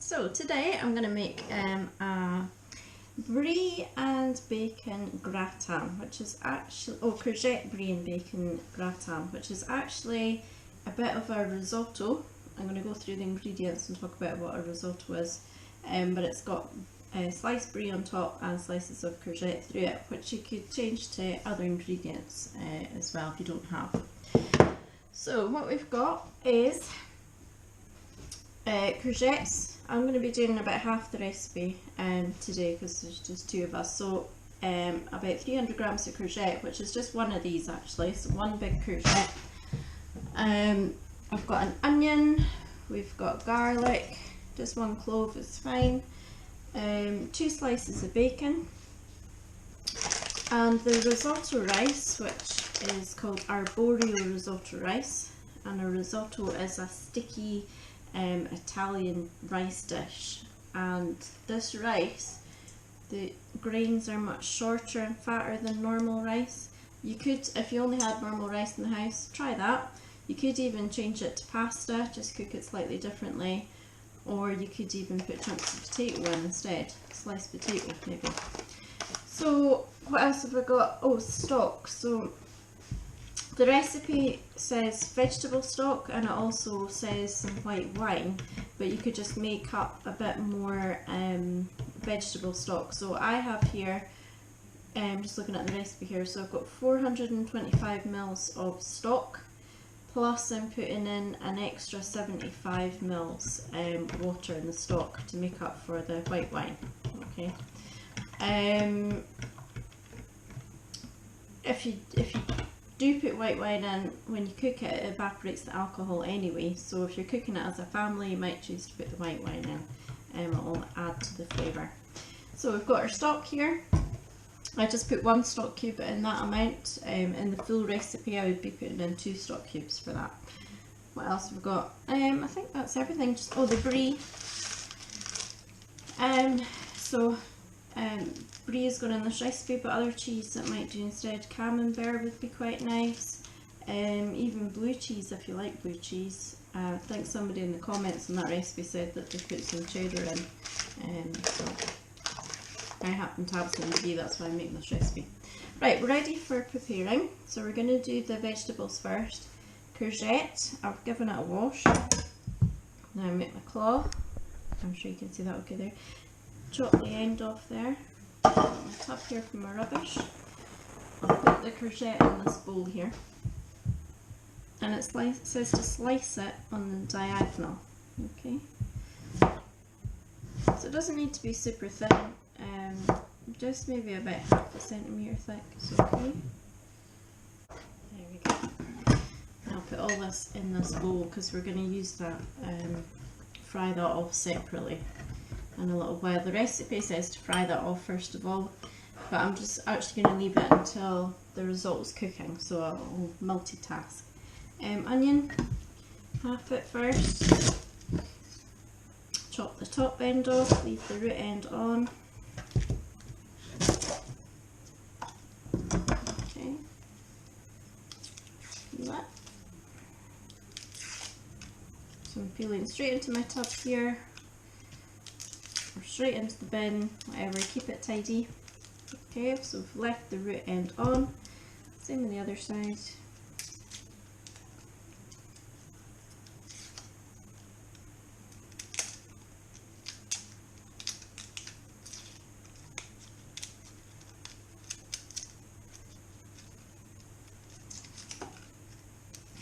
So today I'm going to make a brie and bacon gratin, which is actually, courgette brie and bacon gratin, which is actually a bit of a risotto. I'm going to go through the ingredients and talk about what a risotto is, but it's got sliced brie on top and slices of courgette through it, which you could change to other ingredients as well if you don't have. So what we've got is courgettes. I'm going to be doing about half the recipe today because there's just two of us. So about 300 grams of courgette, which is just one of these actually, so one big courgette. I've got an onion, we've got garlic, just one clove is fine, 2 slices of bacon, and the risotto rice, which is called arborio risotto rice, and a risotto is a sticky Italian rice dish, and this rice, the grains are much shorter and fatter than normal rice. You could, if you only had normal rice in the house, try that. You could even change it to pasta, just cook it slightly differently, or you could even put chunks of potato in instead, sliced potato maybe. So what else have I got? Oh, stock. So the recipe says vegetable stock and it also says some white wine, but you could just make up a bit more vegetable stock. So I have here, just looking at the recipe here, so I've got 425 mils of stock, plus I'm putting in an extra 75 mils water in the stock to make up for the white wine. Okay. If you do put white wine in, when you cook it, it evaporates the alcohol anyway, so if you're cooking it as a family you might choose to put the white wine in, it will add to the flavour. So we've got our stock here. I just put 1 stock cube in that amount. In the full recipe I would be putting in 2 stock cubes for that. What else have we got? I think that's everything. Just the brie. Brie is going in this recipe, but other cheese that might do instead. Camembert would be quite nice. Even blue cheese if you like blue cheese. I think somebody in the comments on that recipe said that they put some cheddar in. So I happen to have some brie, that's why I'm making this recipe. Right, we're ready for preparing. So we're going to do the vegetables first. Courgette, I've given it a wash. Now I make my claw. I'm sure you can see that okay there. Chop the end off there. Put my top here for my rubbish. I'll put the courgette in this bowl here. And it says to slice it on the diagonal. Okay. So it doesn't need to be super thin. Just maybe about half a centimetre thick is okay. There we go. And I'll put all this in this bowl because we're going to use that, fry that off separately in a little while. The recipe says to fry that off first of all, but I'm just actually going to leave it until the risotto's cooking, so I'll multitask. Onion, half it first. Chop the top end off, leave the root end on. Okay. That. So I'm peeling straight into my tub here, or straight into the bin, whatever, keep it tidy. Okay, so we've left the root end on, same on the other side.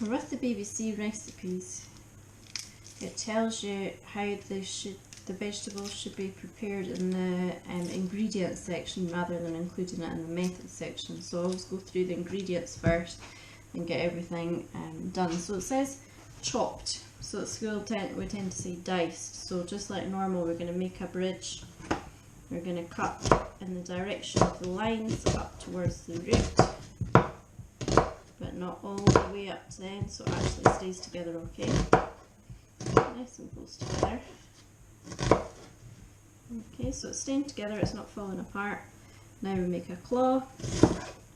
With the BBC recipes, it tells you how the vegetables should be prepared in the ingredients section rather than including it in the method section. So I always go through the ingredients first and get everything done. So it says chopped, so at school we tend to say diced. So just like normal, we're going to make a bridge. We're going to cut in the direction of the lines up towards the root, but not all the way up to the end, so it actually stays together okay. Nice and close together. Okay, so it's staying together, it's not falling apart. Now we make a claw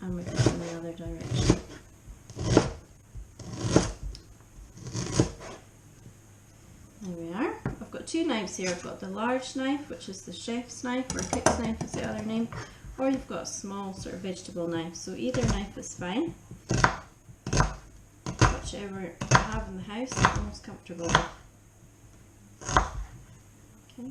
and we cut in the other direction. There we are. I've got two knives here. I've got the large knife, which is the chef's knife, or cook's knife is the other name, or you've got a small sort of vegetable knife. So either knife is fine, whichever you have in the house you're most comfortable with. Okay.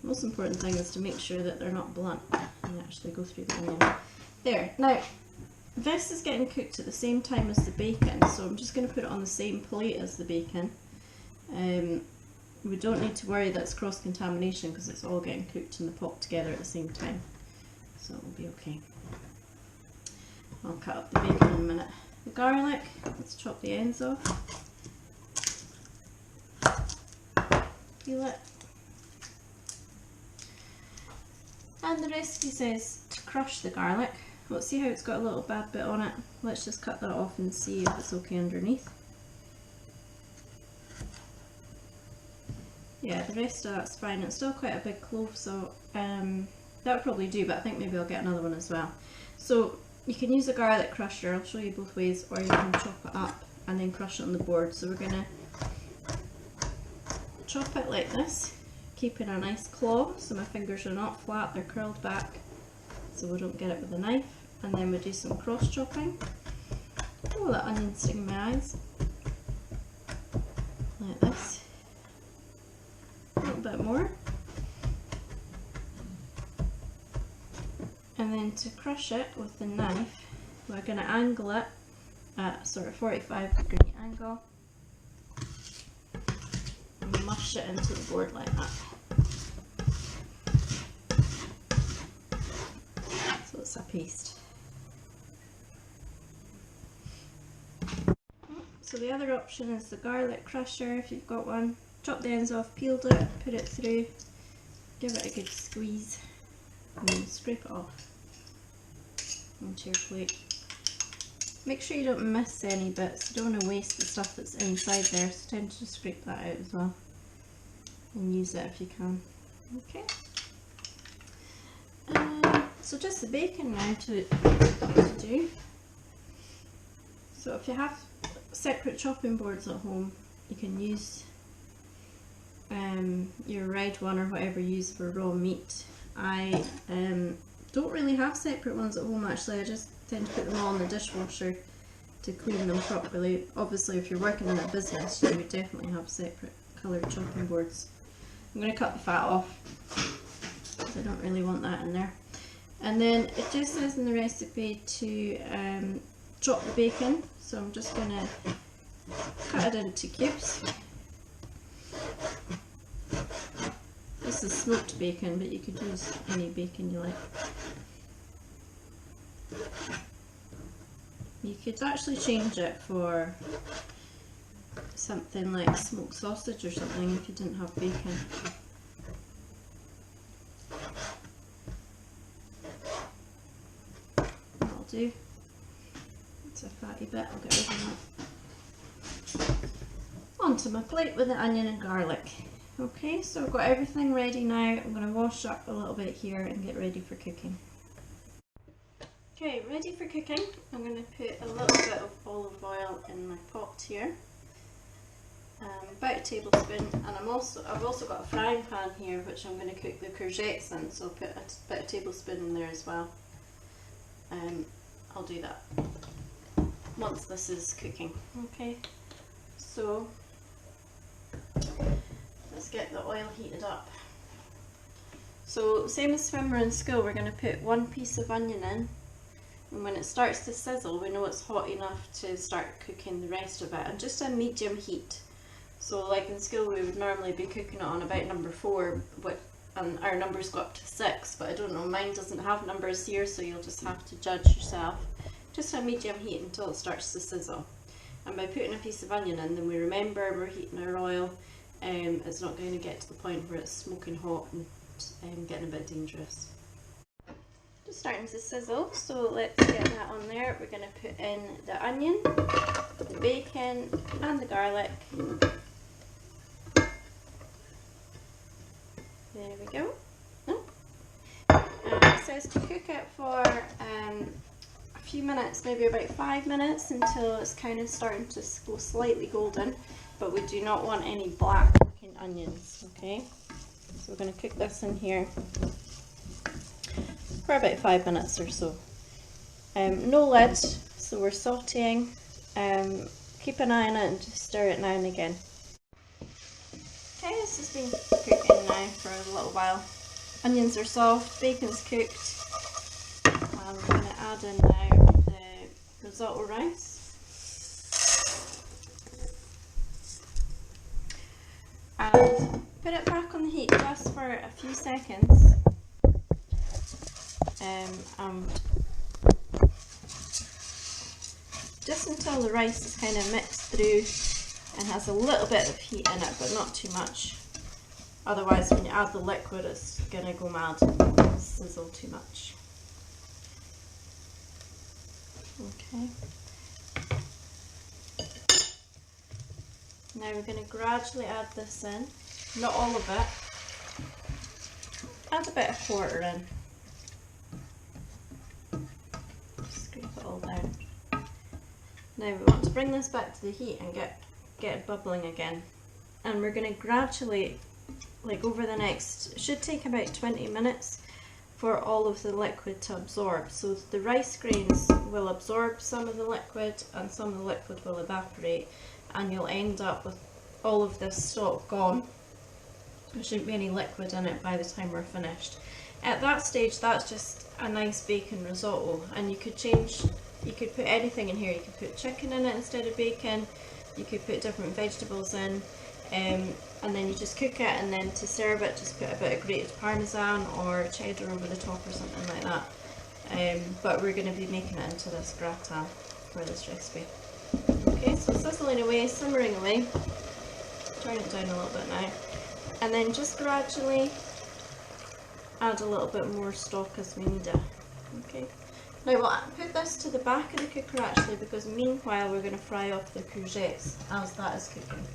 The most important thing is to make sure that they're not blunt and actually go through the onion. There. Now, this is getting cooked at the same time as the bacon, so I'm just going to put it on the same plate as the bacon. We don't need to worry that it's cross-contamination because it's all getting cooked in the pot together at the same time. So it'll be okay. I'll cut up the bacon in a minute. The garlic, let's chop the ends off. Peel it. And the recipe says to crush the garlic. Well, see how it's got a little bad bit on it? Let's just cut that off and see if it's okay underneath. Yeah, the rest of that's fine. It's still quite a big clove, so that'll probably do, but I think maybe I'll get another one as well. So you can use a garlic crusher, I'll show you both ways, or you can chop it up and then crush it on the board. So we're going to chop it like this, keeping a nice claw so my fingers are not flat, they're curled back so we don't get it with a knife. And then we do some cross chopping. Oh, that onion's stinging my eyes. Like this. A little bit more. And then to crush it with the knife, we're going to angle it at sort of 45-degree angle and mush it into the board like that. So it's a paste. So the other option is the garlic crusher, if you've got one. Chop the ends off, peeled it, put it through, give it a good squeeze, and then scrape it off onto your plate. Make sure you don't miss any bits, you don't want to waste the stuff that's inside there, so tend to scrape that out as well and use it if you can. Okay. So just the bacon now to do. So if you have separate chopping boards at home, you can use your red one or whatever you use for raw meat. I don't really have separate ones at home actually, I just tend to put them all in the dishwasher to clean them properly. Obviously if you're working in a business you would definitely have separate coloured chopping boards. I'm going to cut the fat off because I don't really want that in there. And then it just says in the recipe to chop the bacon, so I'm just going to cut it into cubes. This is smoked bacon, but you could use any bacon you like. You could actually change it for something like smoked sausage or something if you didn't have bacon. That'll do. It's a fatty bit, I'll get rid of that. Onto my plate with the onion and garlic. Okay, so I've got everything ready now. I'm going to wash up a little bit here and get ready for cooking. Okay, ready for cooking. I'm going to put a little bit of olive oil in my pot here. About a tablespoon, and I've also got a frying pan here which I'm going to cook the courgettes in, so I'll put about a tablespoon in there as well. I'll do that once this is cooking. Okay, so let's get the oil heated up. So same as when we're in school, we're going to put one piece of onion in, and when it starts to sizzle we know it's hot enough to start cooking the rest of it, and just a medium heat. So like in school we would normally be cooking it on about number 4, and our numbers go up to 6, but I don't know, mine doesn't have numbers here, so you'll just have to judge yourself. Just a medium heat until it starts to sizzle. And by putting a piece of onion in, then we remember we're heating our oil. It's not going to get to the point where it's smoking hot and getting a bit dangerous. Just starting to sizzle, so let's get that on there. We're going to put in the onion, the bacon and the garlic. There we go. And it says to cook it for few minutes, maybe about 5 minutes, until it's kind of starting to go slightly golden, but we do not want any black looking onions, okay? So we're going to cook this in here for about 5 minutes or so. No lid, so we're sauteing. Keep an eye on it and just stir it now and again. Okay, this has been cooking now for a little while. Onions are soft, bacon's cooked. And we're going to add in now the risotto rice. And put it back on the heat just for a few seconds. And just until the rice is kind of mixed through and has a little bit of heat in it, but not too much. Otherwise, when you add the liquid, it's going to go mad and sizzle too much. Okay. Now we're going to gradually add this in, not all of it. Add a bit of quarter in. Scrape it all down. Now we want to bring this back to the heat and get it bubbling again. And we're going to gradually, like over the next, it should take about 20 minutes for all of the liquid to absorb. So the rice grains will absorb some of the liquid and some of the liquid will evaporate, and you'll end up with all of this stock gone. There shouldn't be any liquid in it by the time we're finished. At that stage, that's just a nice bacon risotto, and you could put anything in here. You could put chicken in it instead of bacon, you could put different vegetables in, and then you just cook it, and then to serve it just put a bit of grated parmesan or cheddar over the top or something like that. But we're going to be making it into this gratin for this recipe. Okay, so sizzling away, simmering away. Turn it down a little bit now, and then just gradually add a little bit more stock as we need it. Okay. Now we'll put this to the back of the cooker actually, because meanwhile we're going to fry up the courgettes as that is cooking.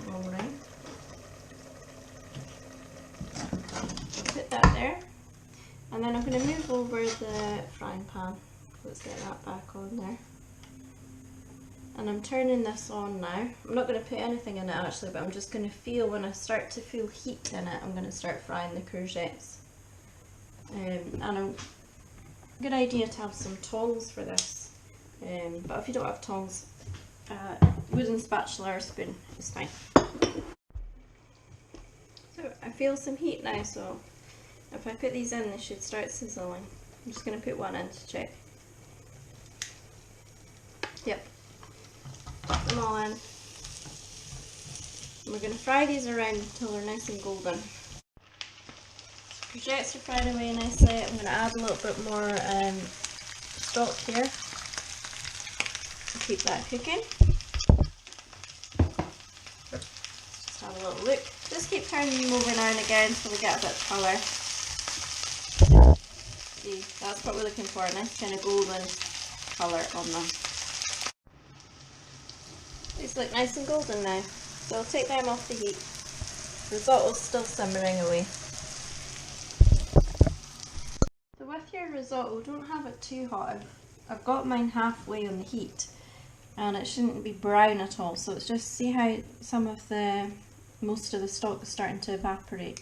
Alright. Put that there, and then I'm going to move over the frying pan. Let's get that back on there. And I'm turning this on now. I'm not going to put anything in it actually, but I'm just going to feel, when I start to feel heat in it, I'm going to start frying the courgettes. And a good idea to have some tongs for this. But if you don't have tongs, wooden spatula or spoon is fine. So I feel some heat now, so if I put these in, they should start sizzling. I'm just going to put one in to check. Yep. Put them all in. And we're going to fry these around until they're nice and golden. Courgettes are fried away nicely. I'm going to add a little bit more stock here to keep that cooking. Just have a little look. Just keep turning them over now and again until we get a bit of colour. See, that's what we're looking for, a nice kind of golden colour on them. These look nice and golden now, so I'll take them off the heat. Risotto's still simmering away. So with your risotto, don't have it too hot. I've got mine halfway on the heat, and it shouldn't be brown at all. So it's just, see how most of the stock is starting to evaporate.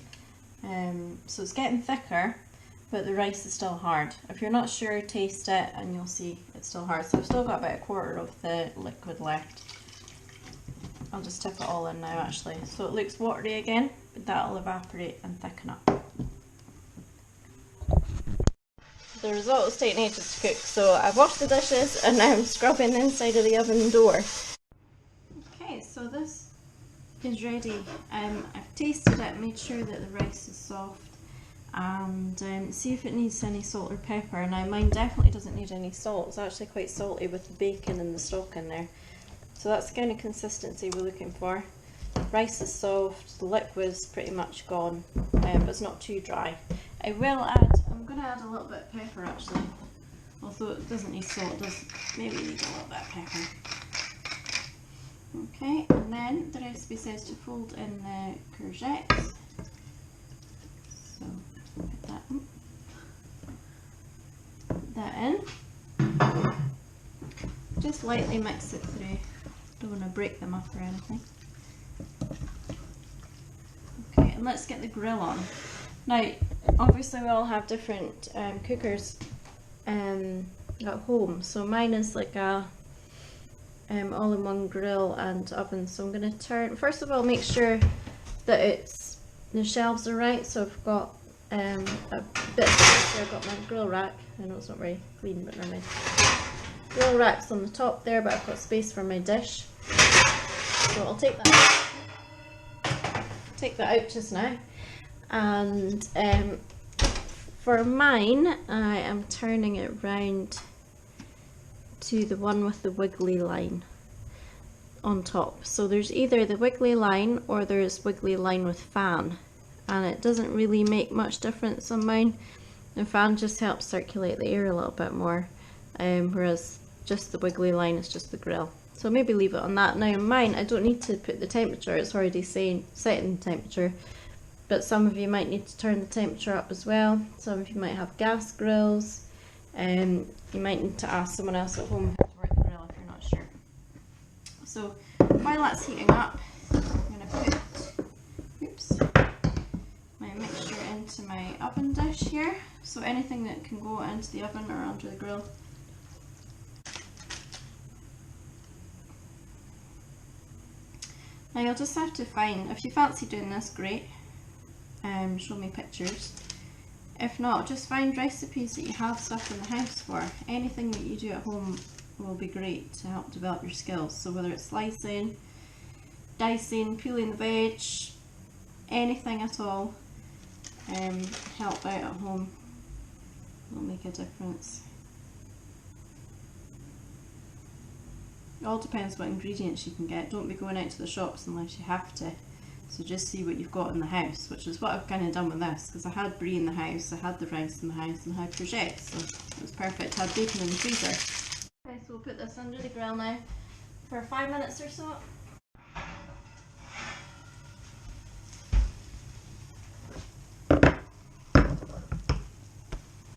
So it's getting thicker, but the rice is still hard. If you're not sure, taste it and you'll see it's still hard. So I've still got about a quarter of the liquid left. I'll just tip it all in now actually. So it looks watery again, but that'll evaporate and thicken up. The risotto's taking ages to cook, so I've washed the dishes and now I'm scrubbing the inside of the oven door. Okay, so this is ready. I've tasted it, made sure that the rice is soft, and see if it needs any salt or pepper. Now mine definitely doesn't need any salt. It's actually quite salty with the bacon and the stock in there. So that's the kind of consistency we're looking for. The rice is soft, the liquid's pretty much gone, but it's not too dry. I'm going to add a little bit of pepper actually, although it doesn't need salt, it does maybe need a little bit of pepper. Okay, and then the recipe says to fold in the courgettes. So put that in. in. Just lightly mix it through. Don't want to break them up or anything. Okay, and let's get the grill on. Now, obviously we all have different cookers at home. So mine is like a all-in-one grill and oven. So I'm going to turn, first of all, make sure that the shelves are right. So I've got a bit of space here. I've got my grill rack. I know it's not very clean, but never mind. Grill rack's on the top there, but I've got space for my dish. So I'll take that out just now. And for mine, I am turning it round to the one with the wiggly line on top. So there's either the wiggly line or there's wiggly line with fan, and it doesn't really make much difference on mine. The fan just helps circulate the air a little bit more, whereas just the wiggly line is just the grill. So maybe leave it on that. Now on mine, I don't need to put the temperature, it's already setting the temperature, but some of you might need to turn the temperature up as well. Some of you might have gas grills, and you might need to ask someone else at home how to work the grill if you're not sure. So while that's heating up, I'm going to put my mixture into my oven dish here. So anything that can go into the oven or onto the grill. Now you'll just have to find, if you fancy doing this, great, show me pictures. If not, just find recipes that you have stuff in the house for. Anything that you do at home will be great to help develop your skills. So whether it's slicing, dicing, peeling the veg, anything at all, help out at home will make a difference. It all depends what ingredients you can get. Don't be going out to the shops unless you have to. So just see what you've got in the house, which is what I've kind of done with this, because I had brie in the house, I had the rice in the house, and I had courgette, so it was perfect. I had bacon in the freezer. Okay, so we'll put this under the grill now for 5 minutes or so.